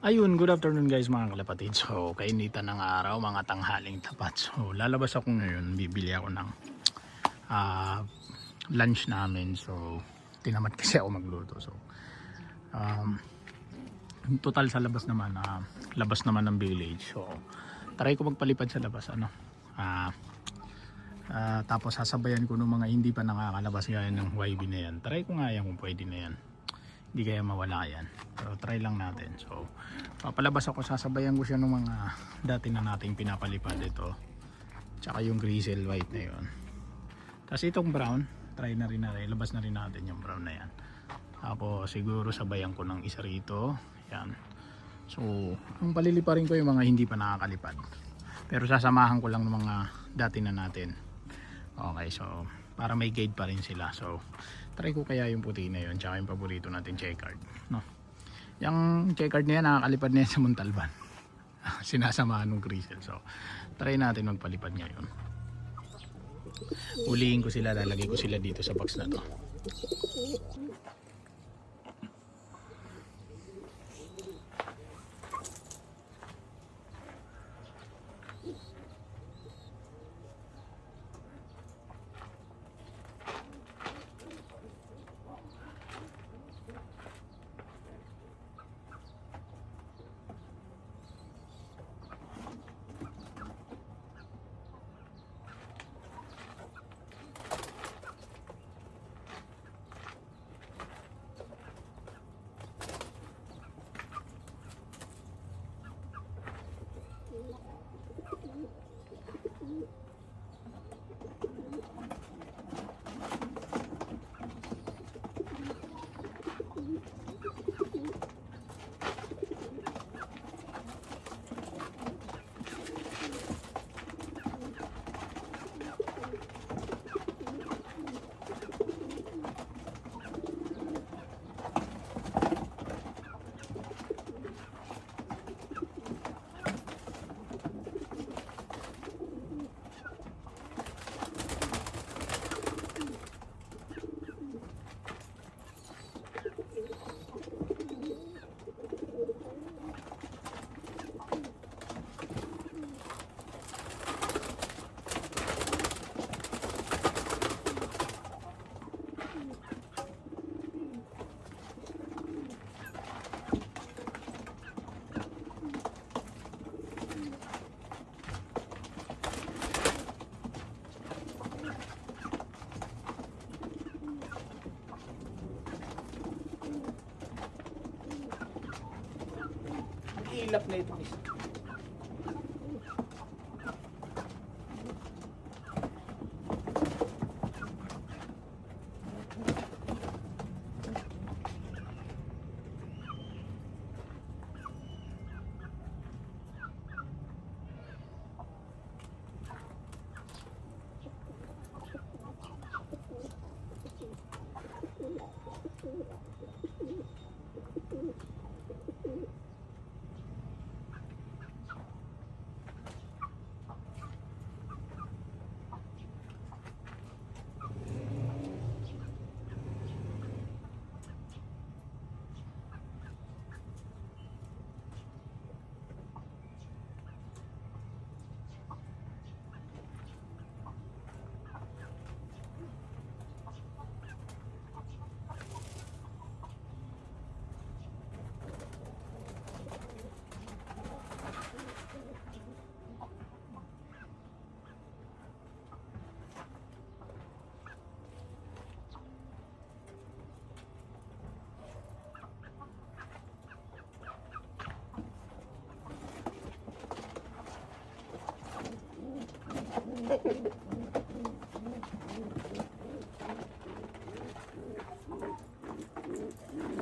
Ayun, good afternoon guys mga kalapatid. So, kainitan ng araw, mga tanghaling tapat. So, lalabas ako ngayon, bibili ako ng ah, lunch namin. So, tinamad kasi ako magluto. So, um, total sa labas naman ng village. So, try ko magpalipad sa labas. Ah, tapos sasabayan ko ng mga hindi pa nakakalabas gaya ng YB na yan. Try ko nga yan kung pwede na yan. Hindi kaya mawala yan. So try lang natin. So papalabas ako, sasabayan ko siya ng mga dati na nating pinapalipad ito. Tsaka yung grizzle white na yon. Tapos itong brown, try na rin natin. Labas na rin natin yung brown na yan. Tapos siguro sabayan ko ng isa rito. Yan. So ang paliliparin ko yung mga hindi pa nakakalipad. Pero sasamahan ko lang ng mga dati na natin. Okay, so para may guide pa rin sila. So try ko kaya yung puti na yun, tsaka yung paborito natin checkered, no? Yung checkered na yan, nakakalipad na yan sa Montalban. Sinasamahan ng grizzle. So try natin magpalipad ngayon. Ulihin ko sila, lalagay ko sila dito sa box na to. Ilap na ito.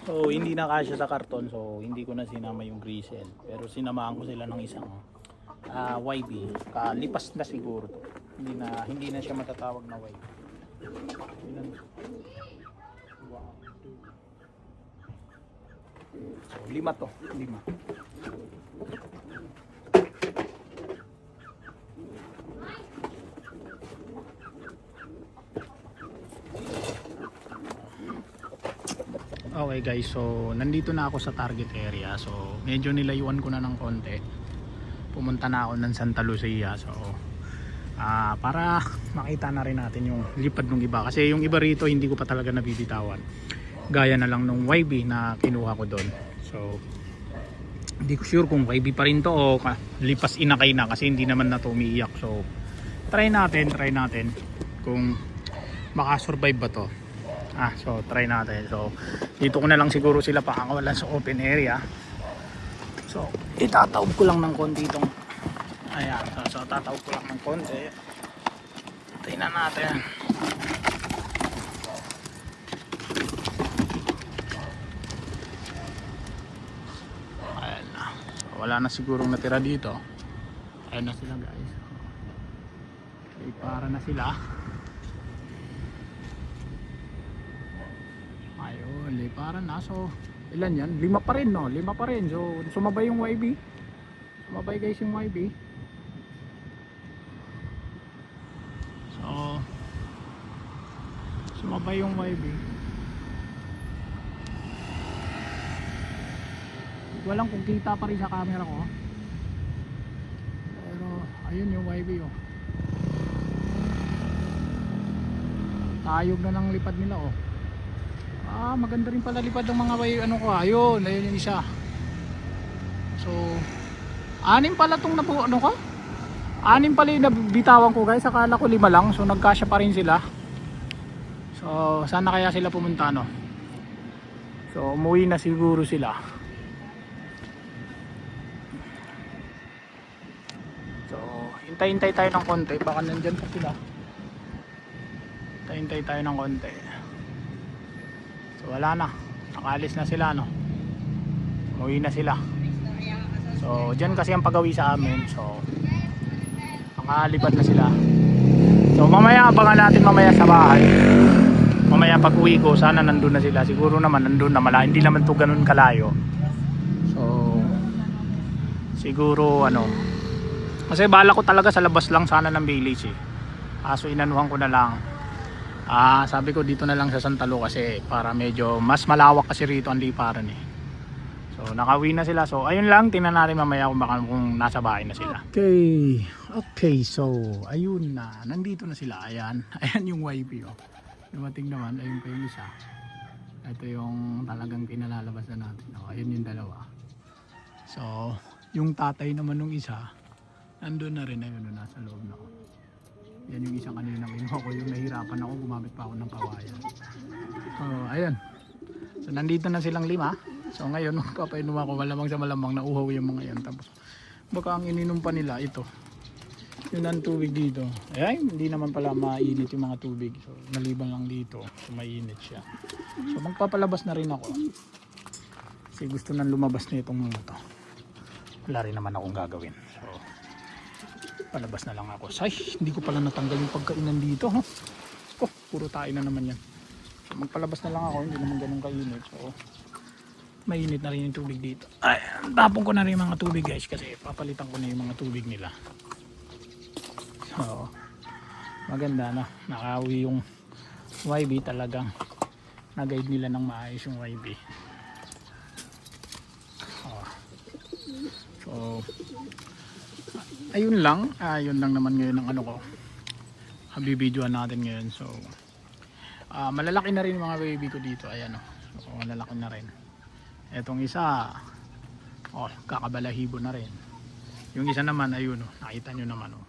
So hindi na kasya sa karton, so hindi ko na sinama yung grizzle. Pero sinamahan ko sila ng isang YB. Kalipas na siguro to. Hindi na siya matatawag na YB. So 5 to, 5. Okay guys, so nandito na ako sa target area. So medyo nilayuan ko na ng konti. Pumunta na ako ng Santa Lucia. So para makita na rin natin yung lipad ng iba. Kasi yung iba rito hindi ko pa talaga nabibitawan. Gaya na lang nung YB na kinuha ko doon. So hindi ko sure kung YB pa rin to o lipas inakay na kasi hindi naman na to umiiyak. So try natin kung makasurvive ba to. So try natin. So dito ko na lang siguro sila pakakawalan sa open area. So itataob ko lang ng konti itong ayan. So tataob ko lang ng konti. Tingnan natin. Ayan na. So, wala na sigurong natira dito. Ayan na sila guys. Okay, para na sila. Para na, so ilan yan? 5 pa rin, no? 5 pa rin. So sumabay yung YB. Sumabay guys yung YB. So sumabay yung YB. Walang kung kita pa rin sa camera ko. Pero ayun yung YB, oh. Tayog na ng lipad nila, oh. Maganda rin pala lipad ng mga ano ko. Ayun yung isa. So 6 pala tong ano ko. 6 pala yung nabitawan ko guys. Akala ko 5 lang. So nagkasya pa rin sila. So sana kaya sila pumunta, no. So umuwi na siguro sila. So hintay-hintay tayo ng konti. Baka nandyan pa sila. Hintay-hintay tayo ng konti. So wala na, nakaalis na sila, no. Umuwi na sila. So dyan kasi ang pagawi sa amin. So nakalipad na sila. So mamaya abangan natin mamaya sa bahay. Mamaya pag uwi ko sana nandun na sila. Siguro naman nandun na, hindi naman to ganun kalayo. So siguro ano, kasi bala ko talaga sa labas lang sana ng village, eh. So inanuhan ko na lang. Sabi ko dito na lang sa Santa Lu kasi para medyo mas malawak kasi rito ang liparan, eh. So nakauwi na sila. So ayun lang, tingnan natin mamaya kung nasa bahay na sila. Okay, so ayun na, nandito na sila. Ayan yung YP, oh. Dumating naman, ayun pa yung isa. Ito yung talagang pinalalabas na natin, oh. Ayun yung dalawa. So yung tatay naman nung isa nandun na rin, ayun, nasa loob na, oh. Yan yung isang kanina kinuha ko, yung nahirapan ako, gumamit pa ako ng kawayan. So ayun, so nandito na silang 5. So ngayon magpapainom ako, malamang sa malamang nauhaw yung mga yan. Tapos baka ang ininom pa nila ito, yun ang tubig dito. Ayan, hindi naman pala mainit yung mga tubig. So maliban lang dito, so mainit siya. So magpapalabas na rin ako kasi gusto nang lumabas na itong mga to. Wala rin naman akong gagawin. So palabas na lang ako. Say, hindi ko pala natanggal yung pagkainan dito, huh? Puro tayo na naman yan. So magpalabas na lang ako, hindi naman ganun kainit. So mainit na rin yung tubig dito. Ay, tapon ko na rin yung mga tubig guys kasi papalitan ko na yung mga tubig nila. So maganda na, nakauwi yung YB, talagang nag-guide nila ng maayos yung YB. So ayun lang naman ngayon ang ano ko, bibidyoan natin ngayon. So malalaki na rin mga baby ko dito, ayan, oh. So malalaki na rin. Etong isa, kakabalahibo na rin. Yung isa naman, ayun, oh, nakita nyo naman, oh.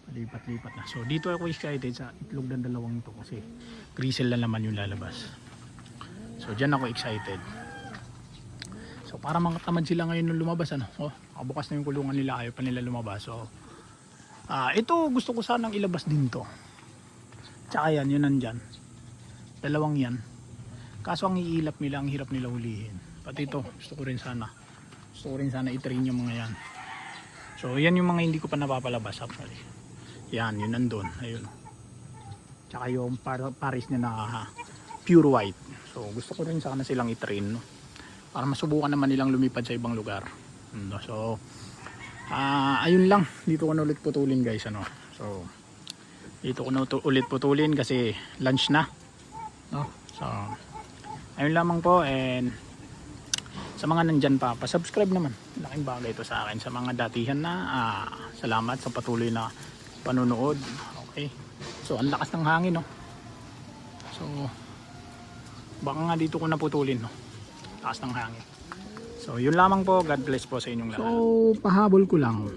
Palipat-lipat na. So dito ako excited sa itlog ng dalawang ito kasi grisel na naman yung lalabas. So dyan ako excited. So para makatamad sila ngayon nung lumabas, ano. Bukas na yung kulungan nila, ayaw pa nila lumabas. So ito gusto ko sanang ilabas din to. Tsaka yan, yun nandyan. Dalawang yan. Kaso ang iilap nila, ang hirap nila hulihin. Pati ito, gusto ko rin sana i-train yung mga yan. So yan yung mga hindi ko pa napapalabas actually. Yan, yun nandun. Ayun. Tsaka yung paris niya na pure white. So gusto ko rin sana silang i-train, no? Para masubukan naman nilang lumipad sa ibang lugar. So ayun lang, dito ko na ulit putulin guys, ano. So dito ko na ulit putulin kasi lunch na, no? So Ayun lamang po, and sa mga nandyan pa, pa-subscribe naman. Laking bagay ito sa akin. Sa mga datihan na, salamat sa patuloy na panonood. Okay. So, ang lakas ng hangin, no? So, baka nga dito ko naputulin, no? Lakas ng hangin. So, yun lamang po. God bless po sa inyong lahat. So, pahabol ko lang.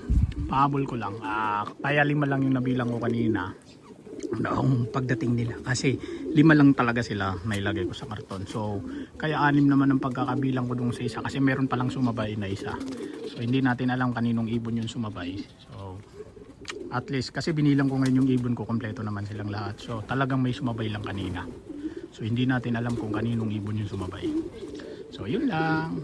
Kaya 5 lang yung nabilang ko kanina. Noong pagdating nila. Kasi 5 lang talaga sila nailagay ko sa karton. So, kaya 6 naman ang pagkakabilang ko dun sa isa. Kasi meron palang sumabay na isa. So, hindi natin alam kaninong ibon yung sumabay. So, at least, kasi binilang ko ngayon yung ibon ko, kompleto naman silang lahat. So, talagang may sumabay lang kanina. So, hindi natin alam kung kaninong ibon yung sumabay. So, yun lang.